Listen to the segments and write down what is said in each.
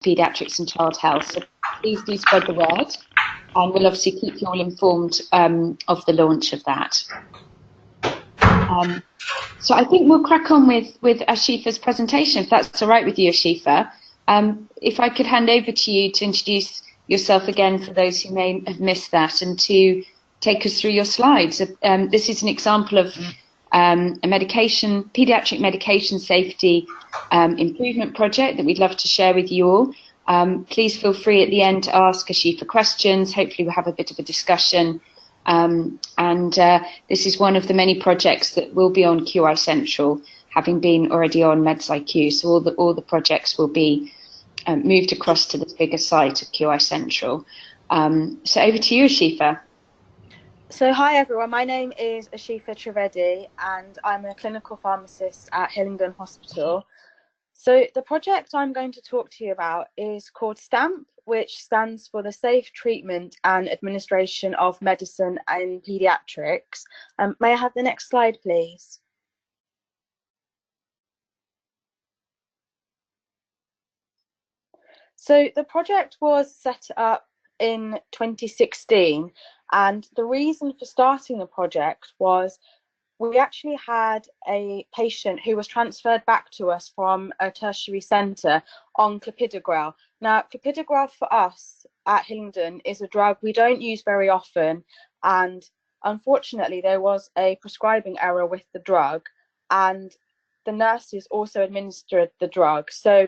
paediatrics and child health. So please do spread the word, and we'll obviously keep you all informed of the launch of that. So I think we'll crack on with Ashifa's presentation, if that's all right with you, Ashifa. If I could hand over to you to introduce yourself again for those who may have missed that, and to take us through your slides. This is an example of a paediatric medication safety improvement project that we'd love to share with you all. Please feel free at the end to ask Ashifa questions. Hopefully we'll have a bit of a discussion. This is one of the many projects that will be on QI Central, having been already on MedsIQ. So all the projects will be moved across to this bigger site of QI Central. So over to you, Ashifa. So hi everyone, my name is Ashifa Trivedi and I'm a clinical pharmacist at Hillingdon Hospital. So the project I'm going to talk to you about is called STAMP, which stands for the Safe Treatment and Administration of Medicine in Paediatrics. May I have the next slide, please? So the project was set up in 2016, and the reason for starting the project was we actually had a patient who was transferred back to us from a tertiary centre on clopidogrel. Now, clopidogrel for us at Hillingdon is a drug we don't use very often, and unfortunately there was a prescribing error with the drug, and the nurses also administered the drug. So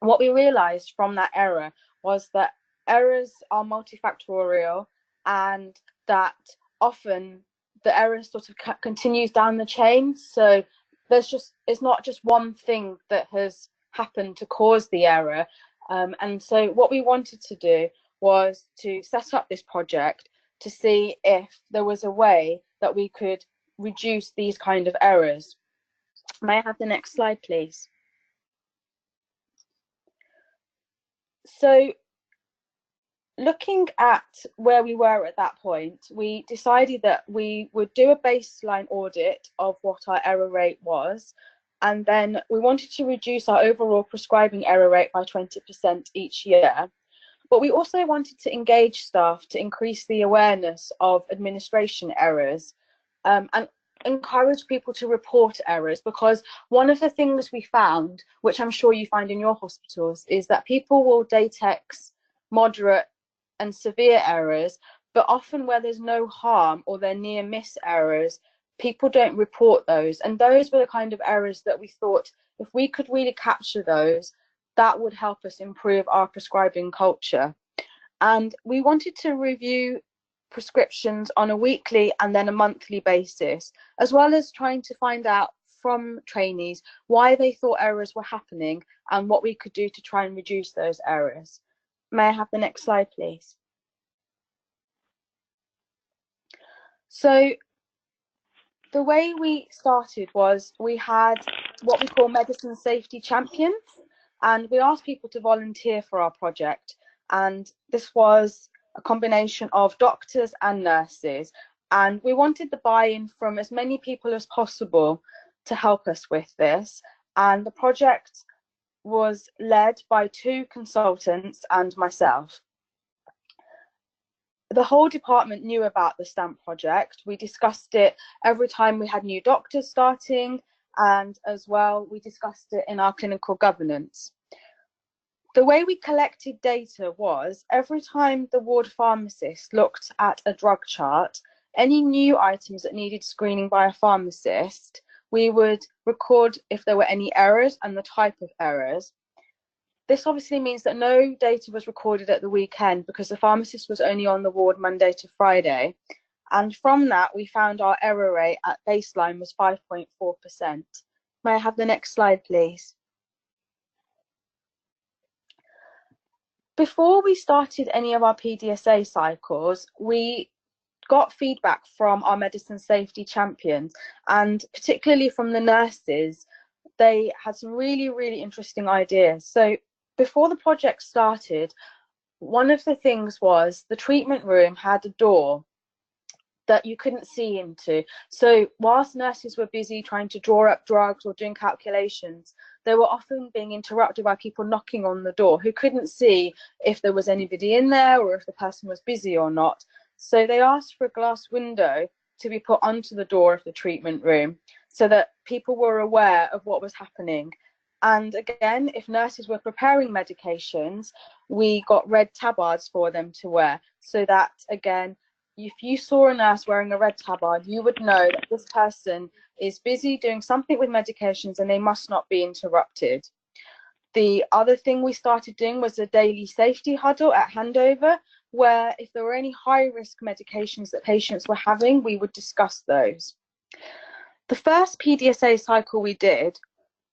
what we realised from that error was that errors are multifactorial, and that often the error sort of continues down the chain. So it's not just one thing that has happened to cause the error. And so what we wanted to do was to set up this project to see if there was a way that we could reduce these kind of errors. May I have the next slide, please? So looking at where we were at that point, we decided that we would do a baseline audit of what our error rate was, and then we wanted to reduce our overall prescribing error rate by 20% each year. But we also wanted to engage staff to increase the awareness of administration errors, and encourage people to report errors, because one of the things we found, which I'm sure you find in your hospitals, is that people will Datex moderate and severe errors, but often where there's no harm or they're near miss errors, people don't report those. And those were the kind of errors that we thought, if we could really capture those, that would help us improve our prescribing culture. And we wanted to review prescriptions on a weekly and then a monthly basis, as well as trying to find out from trainees why they thought errors were happening and what we could do to try and reduce those errors. May I have the next slide, please? So the way we started was we had what we call medicine safety champions, and we asked people to volunteer for our project. And this was a combination of doctors and nurses, and we wanted the buy-in from as many people as possible to help us with this. And the project was led by 2 consultants and myself. The whole department knew about the STAMP project. We discussed it every time we had new doctors starting, and as well we discussed it in our clinical governance. The way we collected data was every time the ward pharmacist looked at a drug chart, any new items that needed screening by a pharmacist, we would record if there were any errors and the type of errors. This obviously means that no data was recorded at the weekend because the pharmacist was only on the ward Monday to Friday. And from that, we found our error rate at baseline was 5.4%. May I have the next slide, please? Before we started any of our PDSA cycles, we got feedback from our medicine safety champions, and particularly from the nurses. They had some really, really interesting ideas. So before the project started, one of the things was the treatment room had a door that you couldn't see into. So whilst nurses were busy trying to draw up drugs or doing calculations, they were often being interrupted by people knocking on the door who couldn't see if there was anybody in there or if the person was busy or not. So they asked for a glass window to be put onto the door of the treatment room so that people were aware of what was happening. And again, if nurses were preparing medications, we got red tabards for them to wear, so that, again, if you saw a nurse wearing a red tabard, you would know that this person is busy doing something with medications and they must not be interrupted. The other thing we started doing was a daily safety huddle at handover, where if there were any high-risk medications that patients were having, we would discuss those. The first PDSA cycle we did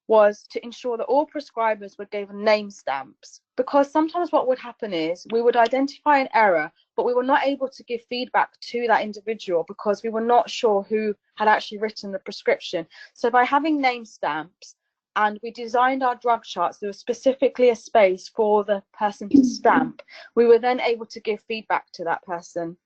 was to ensure that all prescribers were given name stamps, because sometimes what would happen is we would identify an error, but we were not able to give feedback to that individual because we were not sure who had actually written the prescription. So by having name stamps, and we designed our drug charts, there was specifically a space for the person to stamp, we were then able to give feedback to that person.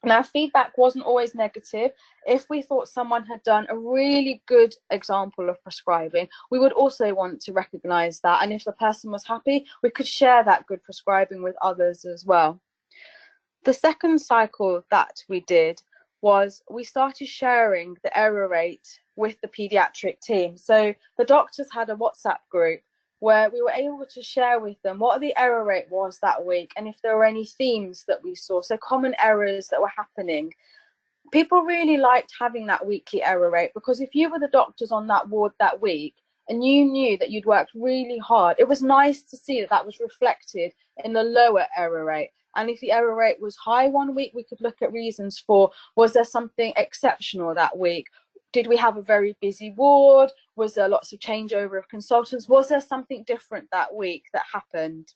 Now, feedback wasn't always negative. If we thought someone had done a really good example of prescribing, we would also want to recognise that. And if the person was happy, we could share that good prescribing with others as well. The second cycle that we did was we started sharing the error rate with the paediatric team. So the doctors had a WhatsApp group where we were able to share with them what the error rate was that week and if there were any themes that we saw, so common errors that were happening. People really liked having that weekly error rate, because if you were the doctors on that ward that week and you knew that you'd worked really hard, it was nice to see that that was reflected in the lower error rate. And if the error rate was high one week, we could look at reasons for, was there something exceptional that week? Did we have a very busy ward? Was there lots of changeover of consultants? Was there something different that week that happened?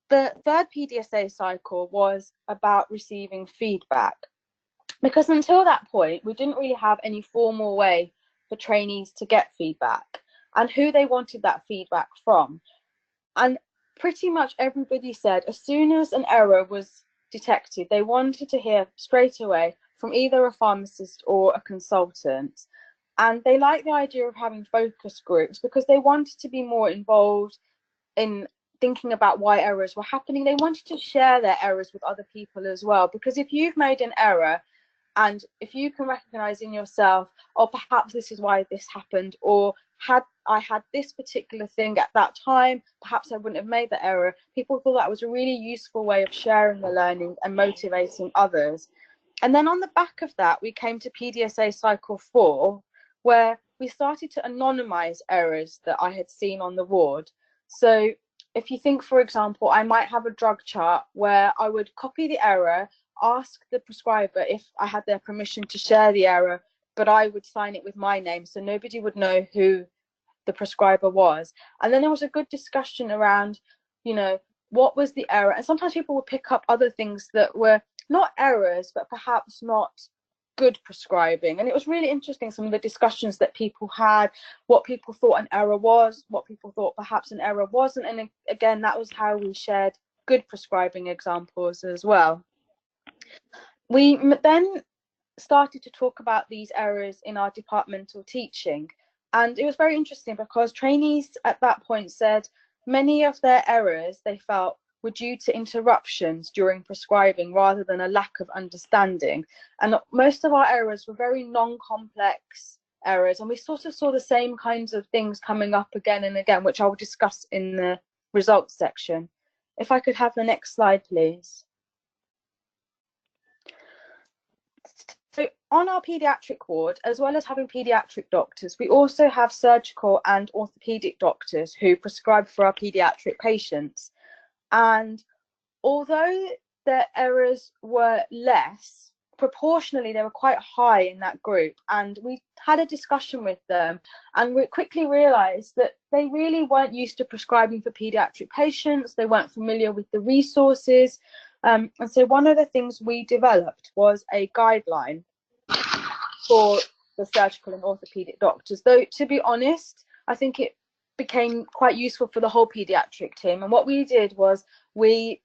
The third PDSA cycle was about receiving feedback, because until that point, we didn't really have any formal way for trainees to get feedback and who they wanted that feedback from. And pretty much everybody said as soon as an error was detected, they wanted to hear straight away from either a pharmacist or a consultant. And they liked the idea of having focus groups because they wanted to be more involved in thinking about why errors were happening. They wanted to share their errors with other people as well, because if you've made an error and if you can recognize in yourself, oh, perhaps this is why this happened, or had I had this particular thing at that time, perhaps I wouldn't have made the error. People thought that was a really useful way of sharing the learning and motivating others. And then on the back of that, we came to PDSA cycle 4, where we started to anonymize errors that I had seen on the ward. So if you think, for example, I might have a drug chart where I would copy the error, ask the prescriber if I had their permission to share the error, but I would sign it with my name so nobody would know who the prescriber was. And then there was a good discussion around, you know, what was the error? And sometimes people would pick up other things that were not errors, but perhaps not good prescribing. And it was really interesting, some of the discussions that people had, what people thought an error was, what people thought perhaps an error wasn't. And again, that was how we shared good prescribing examples as well. We then started to talk about these errors in our departmental teaching. And it was very interesting because trainees at that point said many of their errors they felt were due to interruptions during prescribing rather than a lack of understanding. And most of our errors were very non-complex errors. And we sort of saw the same kinds of things coming up again and again, which I will discuss in the results section. If I could have the next slide, please. So on our paediatric ward, as well as having paediatric doctors, we also have surgical and orthopedic doctors who prescribe for our paediatric patients. And although their errors were less, proportionally they were quite high in that group. And we had a discussion with them and we quickly realized that they really weren't used to prescribing for paediatric patients. They weren't familiar with the resources. And so one of the things we developed was a guideline for the surgical and orthopedic doctors. Though, to be honest, I think it became quite useful for the whole paediatric team. And what we did was we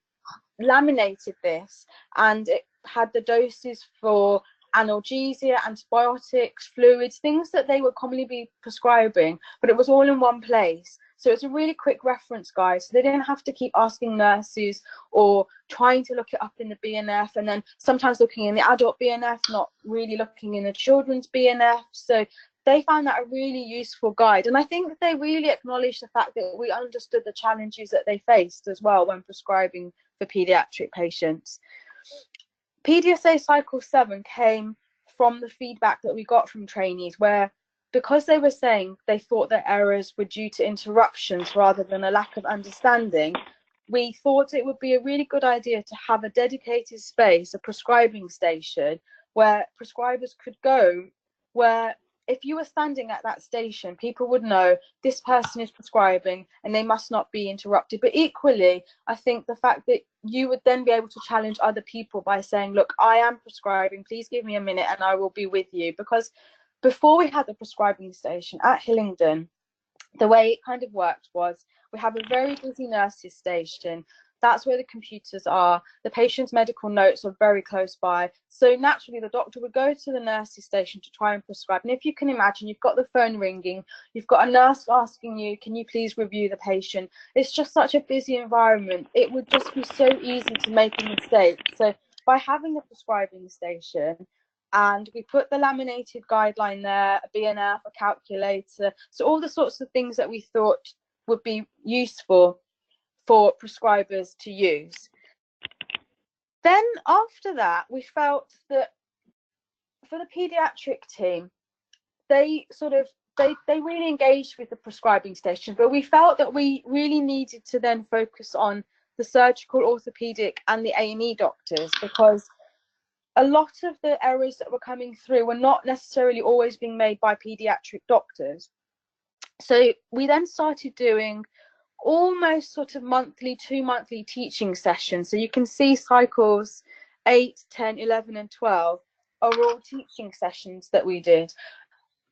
laminated this, and it had the doses for analgesia, antibiotics, fluids, things that they would commonly be prescribing, but it was all in one place. So it's a really quick reference guide. So they didn't have to keep asking nurses or trying to look it up in the BNF, and then sometimes looking in the adult BNF, not really looking in the children's BNF. So they found that a really useful guide. And I think that they really acknowledged the fact that we understood the challenges that they faced as well when prescribing for paediatric patients. PDSA Cycle 7 came from the feedback that we got from trainees, where because they were saying they thought their errors were due to interruptions rather than a lack of understanding, we thought it would be a really good idea to have a dedicated space, a prescribing station, where prescribers could go, where if you were standing at that station, people would know this person is prescribing and they must not be interrupted. But equally, I think the fact that you would then be able to challenge other people by saying, look, I am prescribing, please give me a minute and I will be with you. Because before we had the prescribing station at Hillingdon, the way it kind of worked was we have a very busy nurses station. That's where the computers are. The patient's medical notes are very close by. So naturally, the doctor would go to the nurses station to try and prescribe. And if you can imagine, you've got the phone ringing, you've got a nurse asking you, can you please review the patient? It's just such a busy environment. It would just be so easy to make a mistake. So by having the prescribing station, and we put the laminated guideline there, a BNF, a calculator, so all the sorts of things that we thought would be useful for prescribers to use. Then after that, we felt that for the paediatric team, they really engaged with the prescribing station, but we felt that we really needed to then focus on the surgical, orthopedic and the A&E doctors, because a lot of the errors that were coming through were not necessarily always being made by paediatric doctors. So we then started doing almost sort of monthly, 2 monthly teaching sessions. So you can see cycles 8, 10, 11 and 12 are all teaching sessions that we did.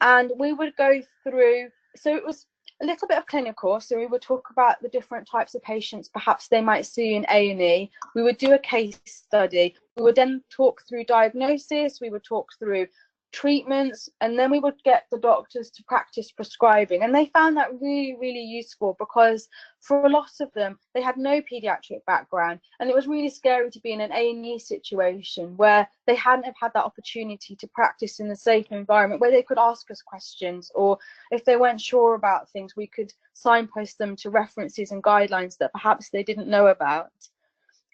And we would go through, so it was a little bit of clinical, so we would talk about the different types of patients perhaps they might see in A&E. We would do a case study. We would then talk through diagnosis, we would talk through treatments, and then we would get the doctors to practice prescribing. And they found that really, really useful, because for a lot of them, they had no pediatric background, and it was really scary to be in an A&E situation where they hadn't have had that opportunity to practice in a safe environment where they could ask us questions, or if they weren't sure about things, we could signpost them to references and guidelines that perhaps they didn't know about.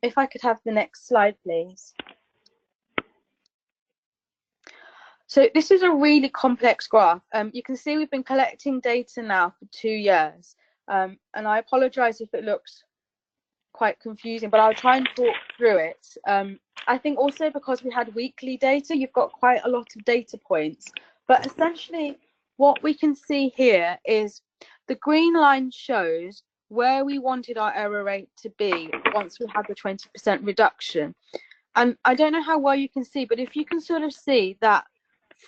If I could have the next slide, please. So this is a really complex graph. You can see we've been collecting data now for 2 years. And I apologize if it looks quite confusing, but I'll try and talk through it. I think also because we had weekly data, you've got quite a lot of data points. But essentially, what we can see here is the green line shows where we wanted our error rate to be once we had the 20% reduction. And I don't know how well you can see, but if you can sort of see that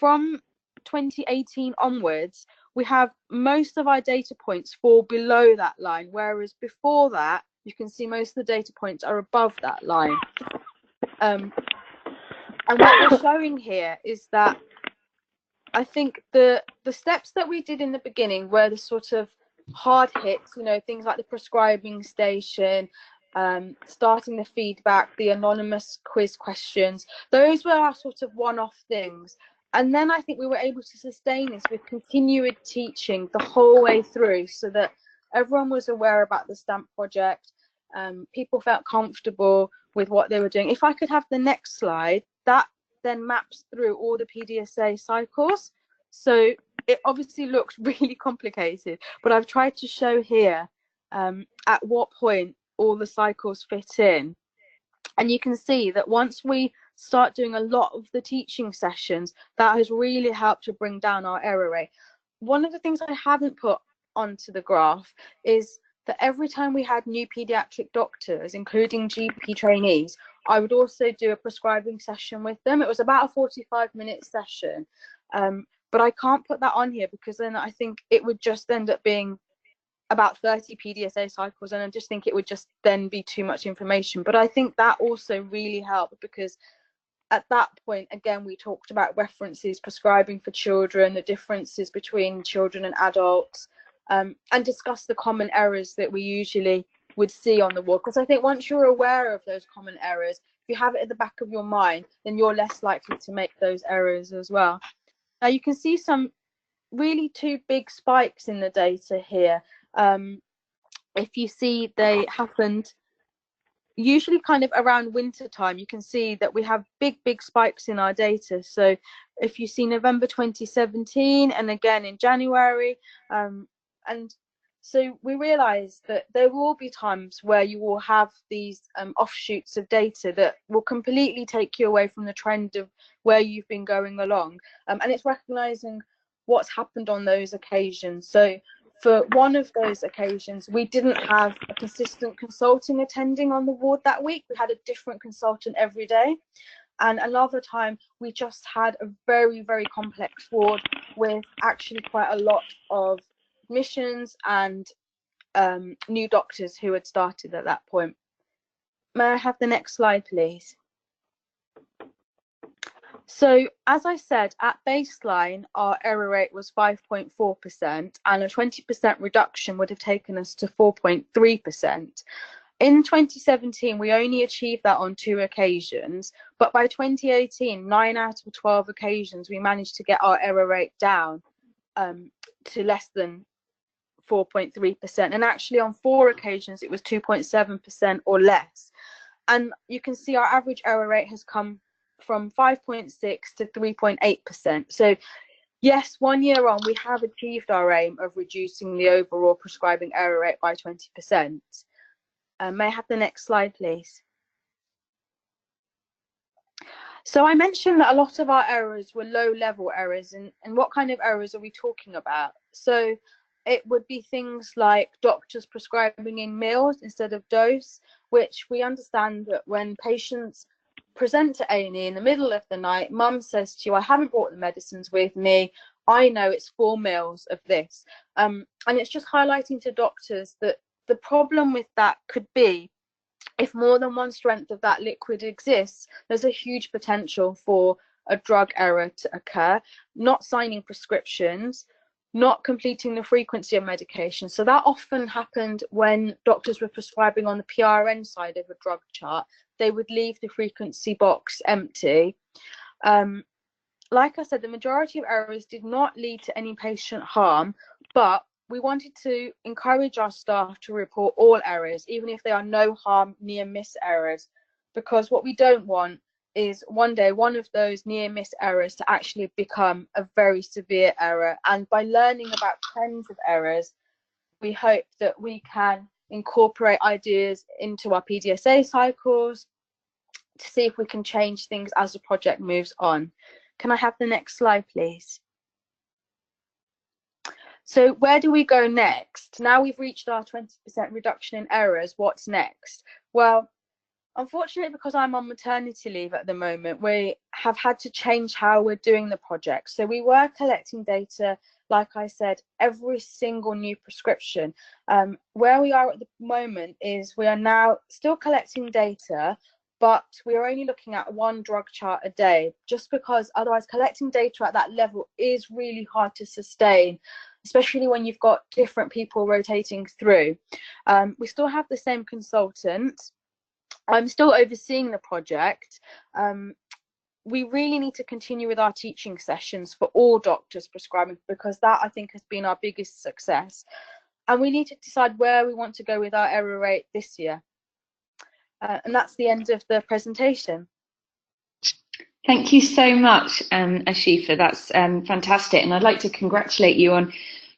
from 2018 onwards, we have most of our data points fall below that line, whereas before that, you can see most of the data points are above that line. And what we're showing here is that I think the steps that we did in the beginning were the sort of hard hits, you know, things like the prescribing station, starting the feedback, the anonymous quiz questions. Those were our sort of one-off things. And then I think we were able to sustain this with continued teaching the whole way through, so that everyone was aware about the STAMP project. People felt comfortable with what they were doing. If I could have the next slide, that then maps through all the PDSA cycles. So it obviously looks really complicated, but I've tried to show here at what point all the cycles fit in. And you can see that once we start doing a lot of the teaching sessions, that has really helped to bring down our error rate. One of the things I haven't put onto the graph is that every time we had new pediatric doctors, including GP trainees, I would also do a prescribing session with them. It was about a 45-minute session, but I can't put that on here because then I think it would just end up being about 30 PDSA cycles, and I just think it would just then be too much information. But I think that also really helped, because at that point, again, we talked about references, prescribing for children, the differences between children and adults, and discuss the common errors that we usually would see on the ward. Because I think once you're aware of those common errors, if you have it at the back of your mind, then you're less likely to make those errors as well. Now you can see some really two big spikes in the data here. If you see, they happened usually kind of around winter time. You can see that we have big spikes in our data. So if you see November 2017 and again in January, and so we realized that there will be times where you will have these offshoots of data that will completely take you away from the trend of where you've been going along, and it's recognizing what's happened on those occasions. So for one of those occasions, we didn't have a consistent consultant attending on the ward that week. We had a different consultant every day. And another time, we just had a very complex ward with actually quite a lot of admissions and new doctors who had started at that point. May I have the next slide, please? So as I said, at baseline, our error rate was 5.4%, and a 20% reduction would have taken us to 4.3%. In 2017, we only achieved that on 2 occasions, but by 2018, 9 out of 12 occasions, we managed to get our error rate down to less than 4.3%. And actually on 4 occasions, it was 2.7% or less. And you can see our average error rate has come from 5.6 to 3.8%. So yes, 1 year on, we have achieved our aim of reducing the overall prescribing error rate by 20%. May I have the next slide, please? So I mentioned that a lot of our errors were low-level errors, and what kind of errors are we talking about? So it would be things like doctors prescribing in meals instead of dose, which we understand that when patients present to A&E in the middle of the night, mum says to you, I haven't brought the medicines with me, I know it's 4 mils of this. And it's just highlighting to doctors that the problem with that could be, if more than one strength of that liquid exists, there's a huge potential for a drug error to occur. Not signing prescriptions, not completing the frequency of medication. So that often happened when doctors were prescribing on the PRN side of a drug chart. They would leave the frequency box empty. Like I said, the majority of errors did not lead to any patient harm, but we wanted to encourage our staff to report all errors, even if they are no harm near miss errors, because what we don't want is one day one of those near miss errors to actually become a very severe error. And by learning about trends of errors, we hope that we can incorporate ideas into our PDSA cycles to see if we can change things as the project moves on. Can I have the next slide, please? So where do we go next? Now we've reached our 20% reduction in errors, what's next? Well, unfortunately, because I'm on maternity leave at the moment, we have had to change how we're doing the project. So we were collecting data, like I said, every single new prescription. Where we are at the moment is we are now still collecting data, but we are only looking at 1 drug chart a day, just because otherwise collecting data at that level is really hard to sustain, especially when you've got different people rotating through. We still have the same consultant. I'm still overseeing the project. We really need to continue with our teaching sessions for all doctors prescribing, because that, I think, has been our biggest success. And we need to decide where we want to go with our error rate this year. And that's the end of the presentation. Thank you so much, Ashifa. That's fantastic. And I'd like to congratulate you on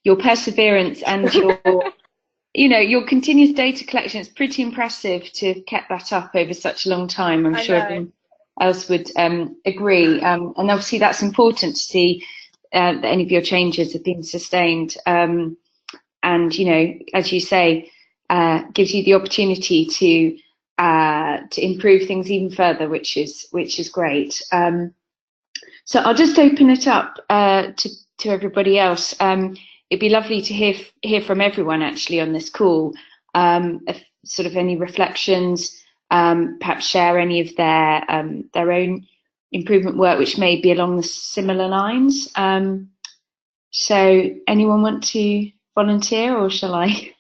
your perseverance and your your continuous data collection. It's pretty impressive to have kept that up over such a long time. I'm sure everyone else would agree. And obviously that's important to see that any of your changes have been sustained. And, as you say, gives you the opportunity to improve things even further, which is great. So I'll just open it up to everybody else. It'd be lovely to hear from everyone actually on this call. If sort of any reflections, perhaps share any of their own improvement work which may be along the similar lines. So anyone want to volunteer, or shall I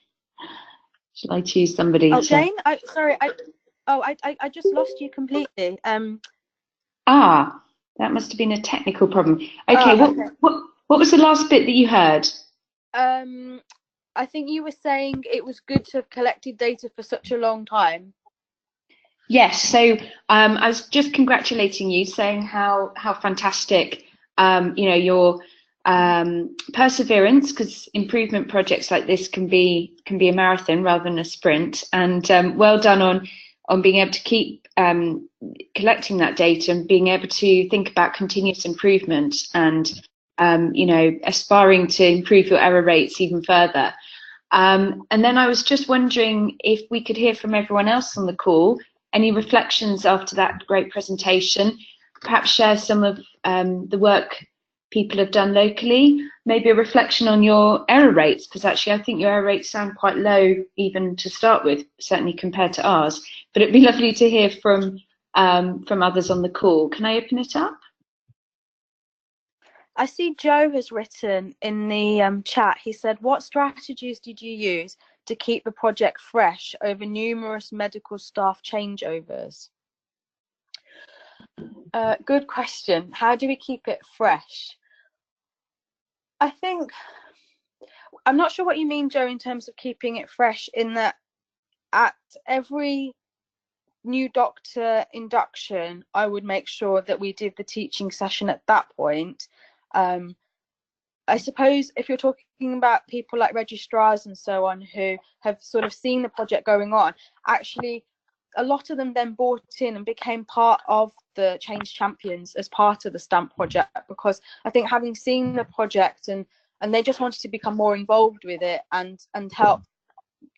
choose somebody? Oh, Jane, I just lost you completely. That must have been a technical problem. Okay, Okay. what was the last bit that you heard? I think you were saying it was good to have collected data for such a long time. Yes, so I was just congratulating you, saying how fantastic your perseverance, because improvement projects like this can be a marathon rather than a sprint, and well done on being able to keep collecting that data and being able to think about continuous improvement and aspiring to improve your error rates even further. And then I was just wondering if we could hear from everyone else on the call. Any reflections after that great presentation? Perhaps share some of the work people have done locally, maybe a reflection on your error rates, because actually I think your error rates sound quite low even to start with, certainly compared to ours. But it'd be lovely to hear from others on the call. Can I open it up? I see Joe has written in the chat. He said, what strategies did you use to keep the project fresh over numerous medical staff changeovers? Good question. How do we keep it fresh? I think, I'm not sure what you mean, Joe, in terms of keeping it fresh, in that at every new doctor induction, I would make sure that we did the teaching session at that point. I suppose if you're talking about people like registrars and so on who have sort of seen the project going on, actually a lot of them then bought in and became part of the Change Champions as part of the STAMP project, because I think having seen the project and they just wanted to become more involved with it and help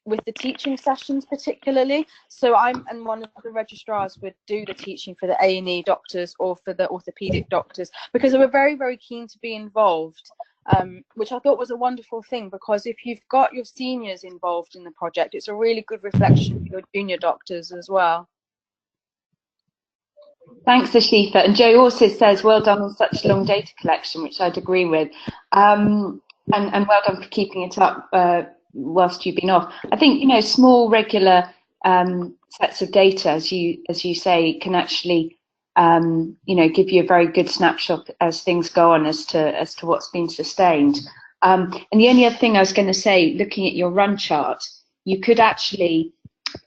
with the teaching sessions particularly. So and one of the registrars would do the teaching for the A&E doctors or for the orthopedic doctors, because they were very, very keen to be involved, which I thought was a wonderful thing, because if you've got your seniors involved in the project, it's a really good reflection for your junior doctors as well. Thanks, Ashifa. And Joe also says, well done on such long data collection, which I'd agree with. And well done for keeping it up whilst you've been off. I think, small regular sets of data, as you say, can actually, give you a very good snapshot as things go on as to what's been sustained. And the only other thing I was going to say, looking at your run chart, you could actually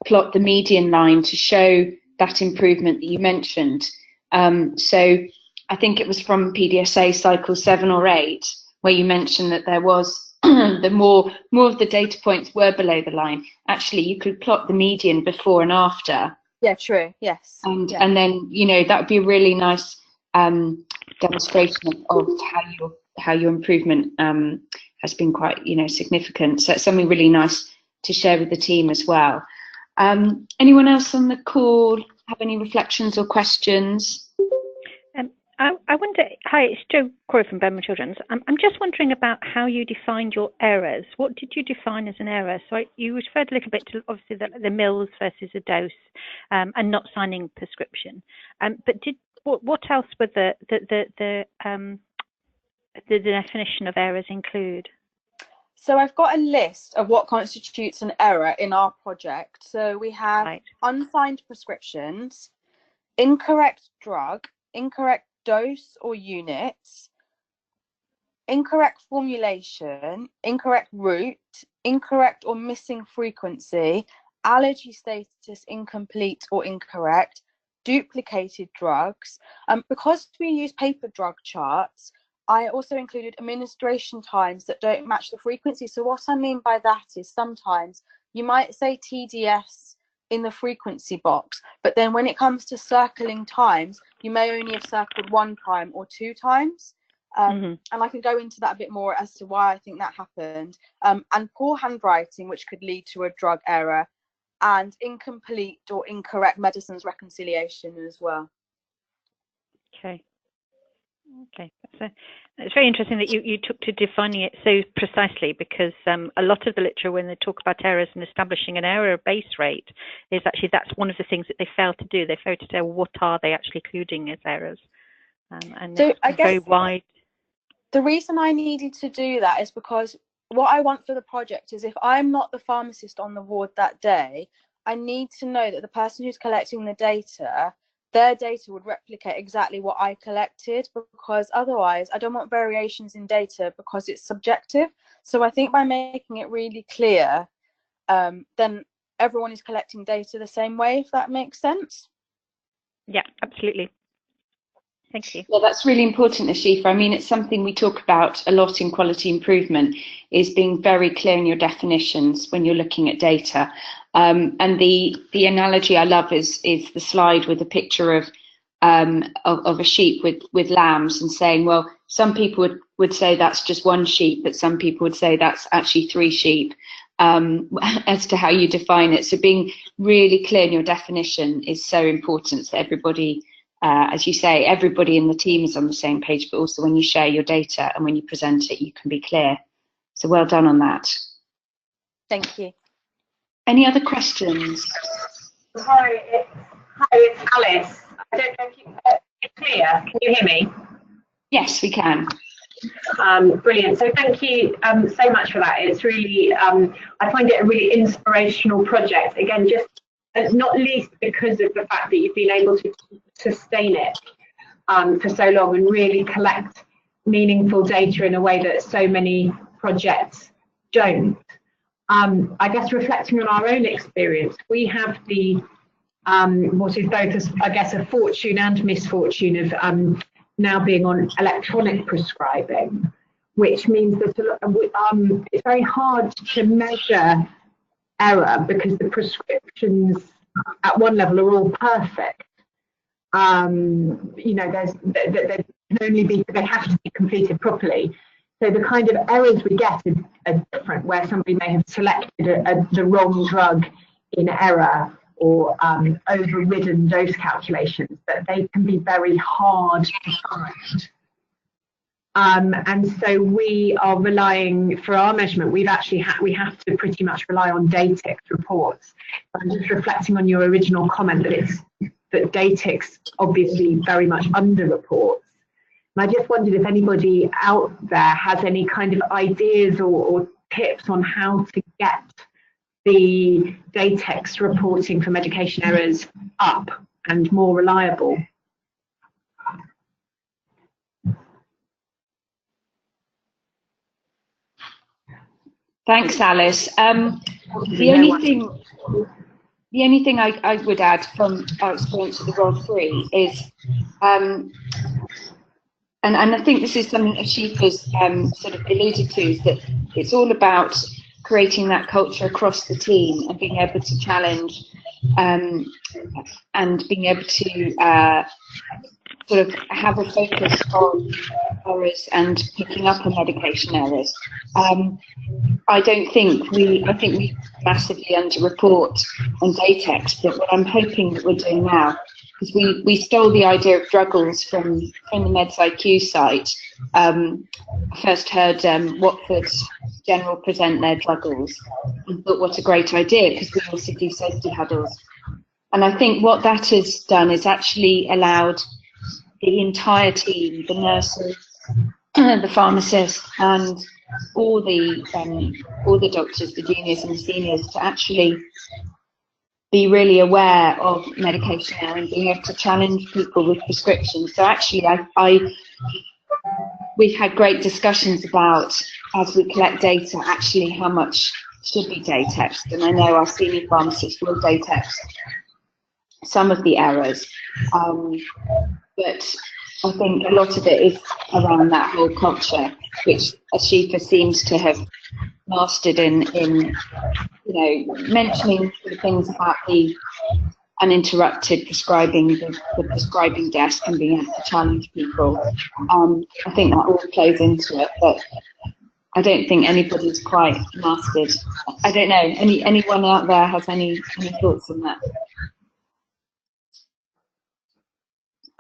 plot the median line to show that improvement that you mentioned. So I think it was from PDSA cycle 7 or 8, where you mentioned that there was the more of the data points were below the line. Actually, you could plot the median before and after. Yeah, true. Yes. And then that would be a really nice demonstration of how your improvement has been quite significant. So it's something really nice to share with the team as well. Anyone else on the call have any reflections or questions? I wonder, hi, it's Jo Corey from Birmingham Children's. I'm just wondering about how you defined your errors. What did you define as an error? So you referred a little bit to obviously the mils versus a dose, and not signing prescription. But what else would the definition of errors include? So I've got a list of what constitutes an error in our project. So we have unsigned prescriptions, incorrect drug, incorrect dose or units, incorrect formulation, incorrect route, incorrect or missing frequency, allergy status incomplete or incorrect, duplicated drugs. Because we use paper drug charts, I also included administration times that don't match the frequency. So what I mean by that is sometimes you might say TDS in the frequency box, but then when it comes to circling times, you may only have circled 1 time or 2 times. And I can go into that a bit more as to why I think that happened. And poor handwriting, which could lead to a drug error, and incomplete or incorrect medicines reconciliation as well. Okay. So it's very interesting that you took to defining it so precisely, because a lot of the literature, when they talk about errors and establishing an error base rate, is actually that's one of the things that they fail to do. They fail to say, well, what are they actually including as errors? and So I guess very wide. the reason I needed to do that is because what I want for the project is if I'm not the pharmacist on the ward that day, I need to know that the person who's collecting the data, their data would replicate exactly what I collected, because otherwise I don't want variations in data because it's subjective. So I think by making it really clear, then everyone is collecting data the same way, if that makes sense. Yeah, absolutely. Thank you. Yeah, that's really important, Ashifa. I mean, it's something we talk about a lot in quality improvement, is being very clear in your definitions when you're looking at data. And the analogy I love is the slide with a picture of a sheep with lambs, and saying, well, some people would say that's just one sheep, but some people would say that's actually 3 sheep, as to how you define it. So being really clear in your definition is so important, so everybody, as you say, everybody in the team is on the same page, but also when you share your data and when you present it, you can be clear. So well done on that. Thank you. Any other questions? Hi, it's Alice. I don't know if it's clear. Can you hear me? Yes, we can. Brilliant. So thank you so much for that. It's really, I find it a really inspirational project. Again, just not least because of the fact that you've been able to sustain it for so long and really collect meaningful data in a way that so many projects don't. I guess reflecting on our own experience, we have the what is both, I guess, a fortune and misfortune of now being on electronic prescribing, which means that it's very hard to measure error because the prescriptions at one level are all perfect. You know, they can only be, they have to be completed properly. So the kind of errors we get are different, where somebody may have selected the wrong drug in error or overridden dose calculations, but they can be very hard to find. And so we are relying, for our measurement, we have to pretty much rely on DATIX reports. I'm just reflecting on your original comment that DATIX obviously very much under-reports. And I just wondered if anybody out there has any kind of ideas or tips on how to get the DATIX reporting for medication errors up and more reliable. Thanks, Alice. The only thing I would add from our experience of the World 3 is, and I think this is something Ashifa's sort of alluded to, is that it's all about creating that culture across the team and being able to challenge and being able to sort of have a focus on errors and picking up on medication errors. I think we massively underreport on DATIX, but what I'm hoping that we're doing now, because we stole the idea of druggles from the Meds IQ site. I first heard Watford General present their druggles and thought what a great idea, because we also do safety huddles. And I think what that has done is actually allowed the entire team, the nurses, the pharmacist, and all the doctors, the juniors and the seniors, to actually be really aware of medication error and being able to challenge people with prescriptions. So actually, we've had great discussions about, as we collect data, actually how much should be DATIXed. And I know our senior pharmacists will DATIX some of the errors, but I think a lot of it is around that whole culture, which Ashifa seems to have mastered in mentioning the things about the uninterrupted prescribing, the prescribing desk, and being able to challenge people. I think that all plays into it, but I don't think anybody's quite mastered. I don't know. Anyone out there has any thoughts on that?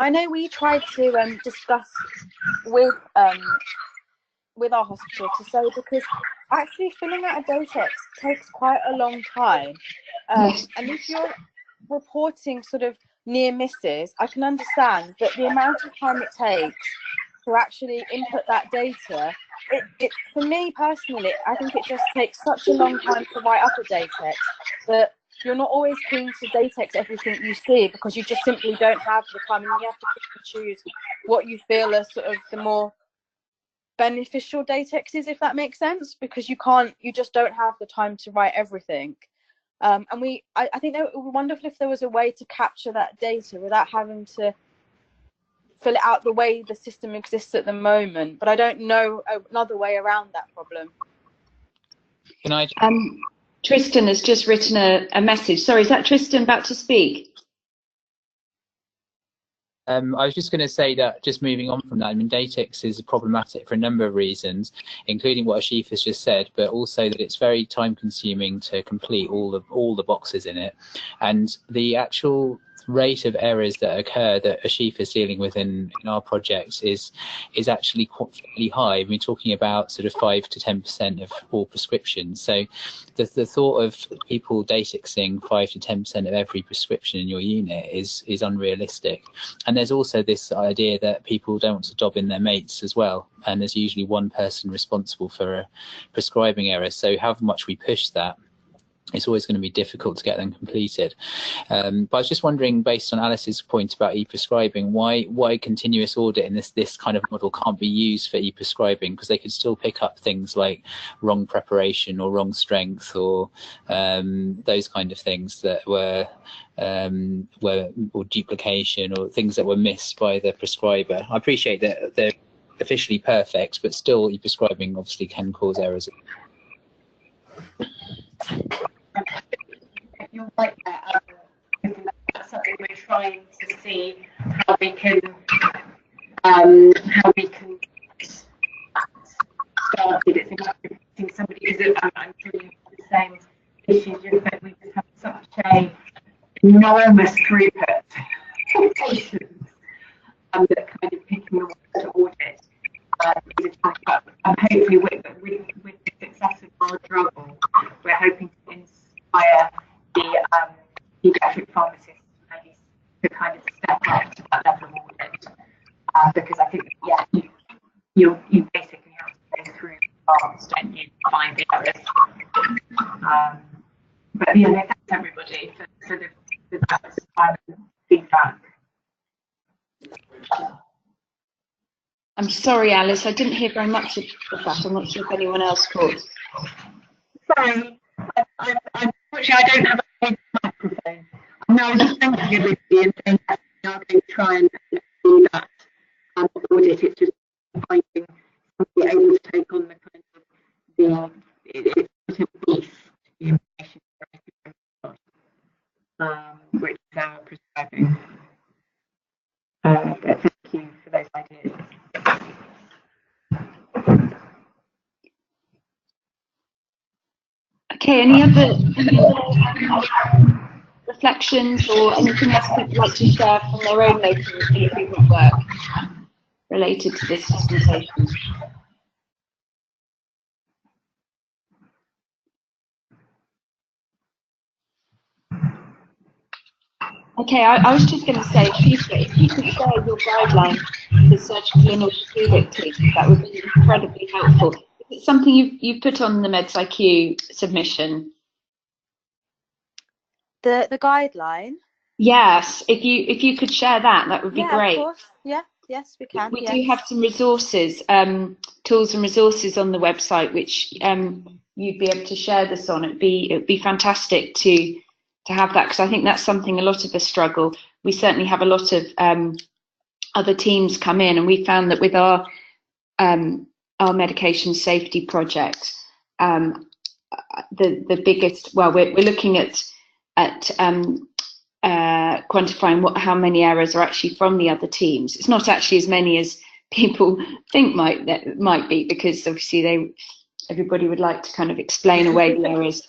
I know we tried to discuss with our hospital to say, because actually filling out a DATIX takes quite a long time, Yes. and if you're reporting sort of near misses, I can understand that the amount of time it takes to actually input that data, it for me personally, I think it just takes such a long time to write up a datex that you're not always keen to datex everything you see, because you just simply don't have the time, and you have to pick and choose what you feel are sort of the more beneficial datexes, if that makes sense, because you just don't have the time to write everything. And I think that it would be wonderful if there was a way to capture that data without having to fill it out the way the system exists at the moment. But I don't know another way around that problem. Can I? Tristan has just written a message. Sorry, is that Tristan about to speak? I was just going to say that, just moving on from that, I mean, datex is problematic for a number of reasons, including what Ashifa's just said, but also that it's very time consuming to complete all the boxes in it. And the actual rate of errors that occur that Ashifa is dealing with in our projects is actually quite fairly high. We're talking about sort of 5 to 10% of all prescriptions. So the thought of people datexing 5 to 10% of every prescription in your unit is unrealistic. And there's also this idea that people don't want to dob in their mates as well, and there's usually one person responsible for a prescribing error. So however much we push that, it's always going to be difficult to get them completed. But I was just wondering, based on Alice's point about e-prescribing, why continuous audit in this kind of model can't be used for e-prescribing, because they could still pick up things like wrong preparation or wrong strength, or those kind of things that were or duplication, or things that were missed by the prescriber. I appreciate that they're officially perfect, but still e-prescribing obviously can cause errors. You're right there. That's something we're trying to see how we can start it. It's interesting somebody is I'm doing the same issues. But we just have such a enormous throughput of patients that kind of picking up to audit is a challenge. And hopefully with the success of our drug, we're hoping to inspire the paediatric pharmacists to kind of step up to that level of audit, because I think you basically have to go through parts, don't you, to find the errors. But yeah, thanks everybody for the feedback. I'm sorry, Alice, I didn't hear very much of that. I'm not sure if anyone else caught. Sorry, unfortunately I don't have a microphone. No, I was just thanking everybody and saying that I'm going to try and do that audit. It's just finding somebody able to take on the kind of the brief information, which is our prescribing. But thank you for those ideas. Okay, any other reflections or anything else people would like to share from their own local improvement work related to this presentation? Okay, I was just going to say, Ashifa, if you could share your guidelines for surgical and orthopedic teams, that would be incredibly helpful. Is it something you've put on the MedsIQ submission? The guideline? Yes, if you could share that would be great. Of course. Yeah, yes, we can. We do have some resources, tools and resources on the website, which you'd be able to share this on. It'd be fantastic to have that, because I think that's something a lot of us struggle. We certainly have a lot of other teams come in, and we found that with our medication safety project, the biggest, well, we're looking at quantifying how many errors are actually from the other teams. It's not actually as many as people think might be, because obviously everybody would like to kind of explain away the errors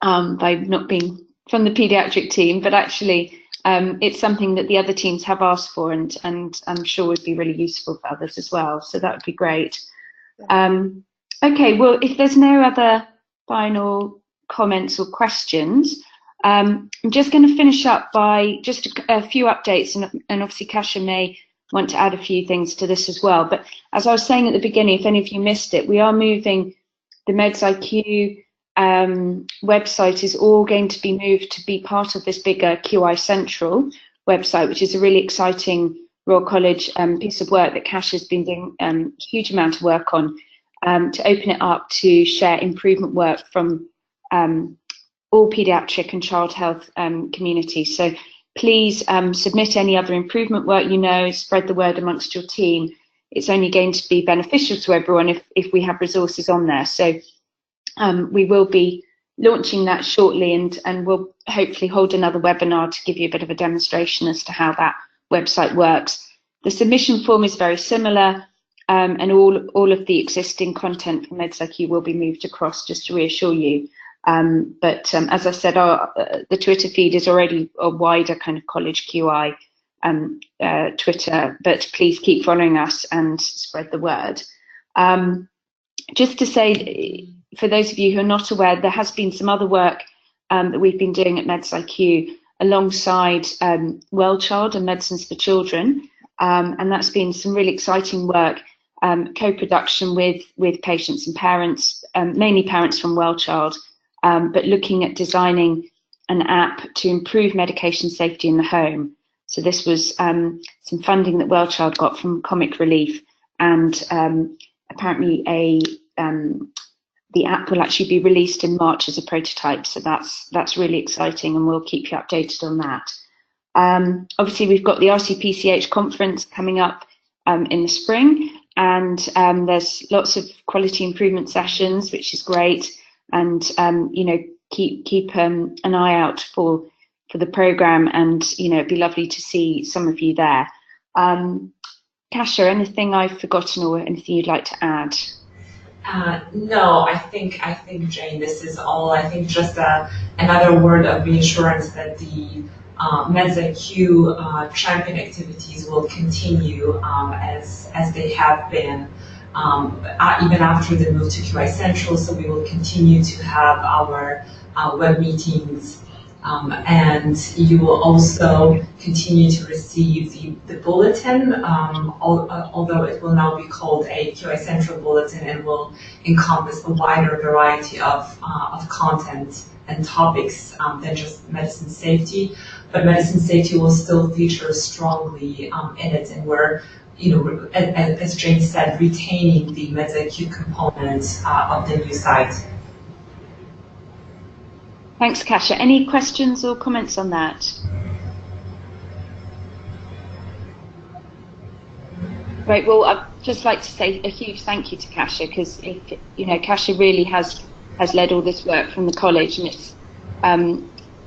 by not being from the paediatric team, but actually it's something that the other teams have asked for, and I'm sure would be really useful for others as well. So that would be great. Okay, well, if there's no other final comments or questions, I'm just going to finish up by just a few updates, and obviously Kasia may want to add a few things to this as well. But as I was saying at the beginning, if any of you missed it, we are moving the MedsIQ website is all going to be moved to be part of this bigger QI Central website, which is a really exciting Royal College piece of work that Kasia has been doing a huge amount of work on, to open it up to share improvement work from all paediatric and child health communities. So please submit any other improvement work you know, spread the word amongst your team. It's only going to be beneficial to everyone if we have resources on there. So we will be launching that shortly, and we'll hopefully hold another webinar to give you a bit of a demonstration as to how that website works. The submission form is very similar, and all of the existing content from MedsIQ will be moved across, just to reassure you. But as I said, the Twitter feed is already a wider kind of college QI Twitter, but please keep following us and spread the word. Just to say, for those of you who are not aware, there has been some other work that we've been doing at MedsIQ alongside WellChild and Medicines for Children, and that's been some really exciting work, co-production with patients and parents, mainly parents from WellChild, but looking at designing an app to improve medication safety in the home. So this was some funding that WellChild got from Comic Relief, and apparently the app will actually be released in March as a prototype. So that's really exciting, and we'll keep you updated on that. Obviously, we've got the RCPCH conference coming up in the spring, and there's lots of quality improvement sessions, which is great. And you know, keep an eye out for the program, and you know, it'd be lovely to see some of you there. Kasia, anything I've forgotten or anything you'd like to add? No, I think Jane, this is all. I think just another word of reassurance that the MedsIQ champion activities will continue as they have been. Even after the move to QI Central, so we will continue to have our web meetings, and you will also continue to receive the bulletin, although it will now be called a QI Central bulletin and will encompass a wider variety of content and topics than just medicine safety. But medicine safety will still feature strongly in it, and we're, you know, as Jane said, retaining the MedsIQ component of the new site. Thanks, Kasia. Any questions or comments on that? Great. Well, I'd just like to say a huge thank you to Kasia, because you know, Kasia really has led all this work from the college, and it's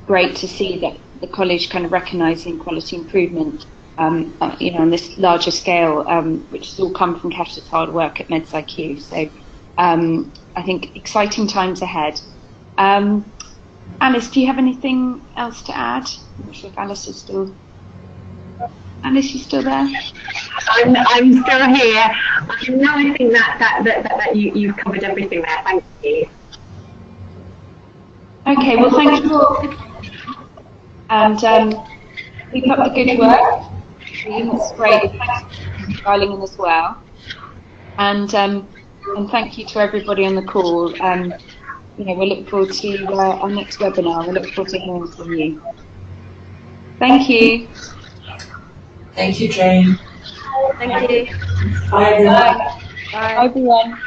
great to see that the college kind of recognising quality improvement, you know, on this larger scale, which has all come from Kasia's hard work at MedsIQ. So I think exciting times ahead. Alice, do you have anything else to add? I'm not sure if Alice is still. Alice, you still there? I'm still here. No, I think that you've covered everything there. Thank you. Okay, well, thank you all. And keep up the good work. It's great. Thanks for dialing in as well. And thank you to everybody on the call. You know, we look forward to our next webinar. We look forward to hearing from you. Thank you. Thank you, Jane. Thank you. Bye, everyone. Bye, everyone.